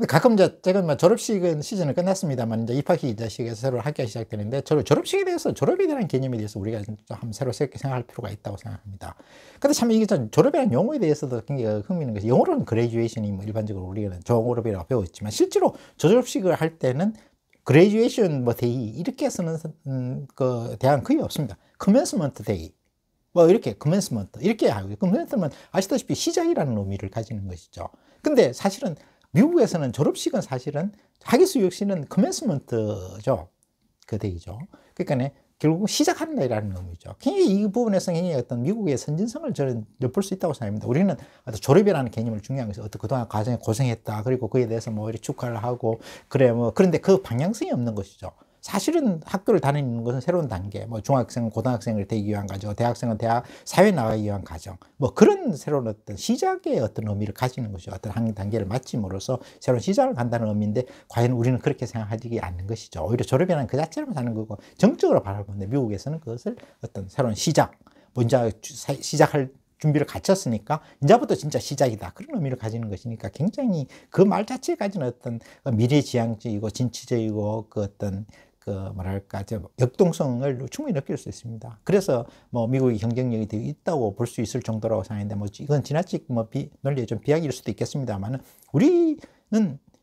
가끔 이제 제가 뭐 졸업식은 시즌은 끝났습니다만 이제 입학식 시기에서 새로 학기가 시작되는데 졸업식에 대해서 졸업에 대한 개념에 대해서 우리가 좀 한번 새로 새롭게 생각할 필요가 있다고 생각합니다. 근데 참 이게 좀 졸업이라는 용어에 대해서도 굉장히 흥미있는 것이 영어로는 그레듀에이션이 뭐 일반적으로 우리가 졸업이라고 배웠지만 실제로 졸업식을 할 때는 그레듀에이션 뭐 데이 이렇게 쓰는 그 대학은 거의 없습니다. 커맨스먼트 데이 뭐 이렇게 커맨스먼트 이렇게 하고 커맨스먼트는 아시다시피 시작이라는 의미를 가지는 것이죠. 근데 사실은 미국에서는 졸업식은 사실은 학위수여식은 커맨스먼트죠. 그 데이죠. 그러니까 결국 시작하는 날이라는 의미죠. 굉장히 이 부분에서 굉장히 어떤 미국의 선진성을 저는 엿볼 수 있다고 생각합니다. 우리는 어떤 졸업이라는 개념을 중요한 것이 어떤 그동안 과정에 고생했다. 그리고 그에 대해서 뭐 이렇게 축하를 하고 그래 뭐 그런데 그 방향성이 없는 것이죠. 사실은 학교를 다니는 것은 새로운 단계, 뭐 중학생은 고등학생을 되기 위한 과정, 대학생은 대학 사회 나가기 위한 과정, 뭐 그런 새로운 어떤 시작의 어떤 의미를 가지는 것이죠. 어떤 한 단계를 마침으로써 새로운 시작을 간다는 의미인데 과연 우리는 그렇게 생각하지 않는 것이죠. 오히려 졸업이라는 그 자체로 사는 거고 정적으로 바라보는데 미국에서는 그것을 어떤 새로운 시작, 먼저 시작할 준비를 갖췄으니까 이제부터 진짜 시작이다 그런 의미를 가지는 것이니까 굉장히 그 말 자체에 가지는 어떤 미래지향적이고 진취적이고 그 어떤 그 뭐랄까 역동성을 충분히 느낄 수 있습니다. 그래서 뭐 미국의 경쟁력이 되게 있다고 볼 수 있을 정도라고 생각하는데 뭐 이건 지나치게 뭐 논리의 좀 비약일 수도 있겠습니다만은 우리는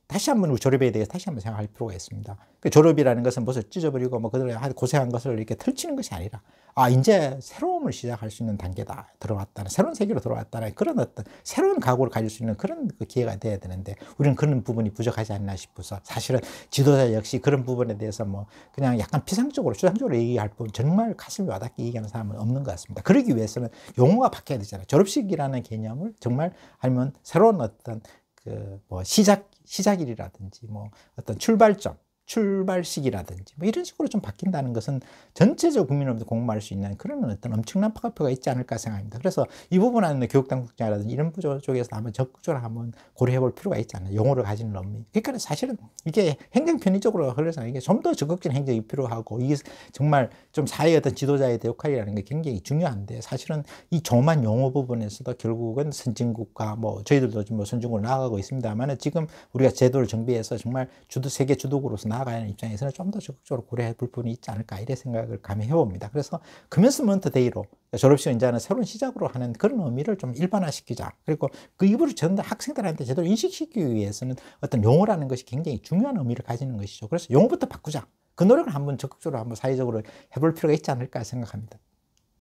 다시 한번 우리 졸업에 대해서 다시 한번 생각할 필요가 있습니다. 그 졸업이라는 것은 무슨 찢어버리고 뭐 그들의 고생한 것을 이렇게 펼치는 것이 아니라 이제 새로움을 시작할 수 있는 단계다 들어왔다는 새로운 세계로 들어왔다는 그런 어떤 새로운 각오를 가질 수 있는 그런 그 기회가 돼야 되는데 우리는 그런 부분이 부족하지 않나 싶어서 사실은 지도자 역시 그런 부분에 대해서 뭐 그냥 약간 피상적으로 추상적으로 얘기할 뿐 정말 가슴이 와닿게 얘기하는 사람은 없는 것 같습니다. 그러기 위해서는 용어가 바뀌어야 되잖아요. 졸업식이라는 개념을 정말 하면 새로운 어떤 그 뭐 시작일이라든지 뭐 어떤 출발식이라든지 뭐 이런 식으로 좀 바뀐다는 것은 전체적 국민으로부터 공감할 수 있는 그런 어떤 엄청난 파급효가 있지 않을까 생각합니다. 그래서 이 부분은 교육당국자라든지 이런 부조 쪽에서 한번 적극적으로 한번 고려해 볼 필요가 있지 않나. 용어를 가지는 의미. 그러니까 사실은 이게 행정 편의적으로 그래서 이게 좀 더 적극적인 행정이 필요하고 이게 정말 좀 사회의 어떤 지도자의 역할이라는 게 굉장히 중요한데 사실은 이 조만 용어 부분에서도 결국은 선진국가 뭐 저희들도 좀 뭐 선진국으로 나아가고 있습니다만 지금 우리가 제도를 정비해서 정말 세계 주도국으로서 나아가는 입장에서는 좀 더 적극적으로 고려해 볼 부분이 있지 않을까 이런 생각을 감히 해봅니다. 그래서 커맨스먼트 데이로 졸업식 이제는 새로운 시작으로 하는 그런 의미를 좀 일반화시키자. 그리고 그 이후로 전부 학생들한테 제대로 인식시키기 위해서는 어떤 용어라는 것이 굉장히 중요한 의미를 가지는 것이죠. 그래서 용어부터 바꾸자. 그 노력을 한번 적극적으로 한번 사회적으로 해볼 필요가 있지 않을까 생각합니다.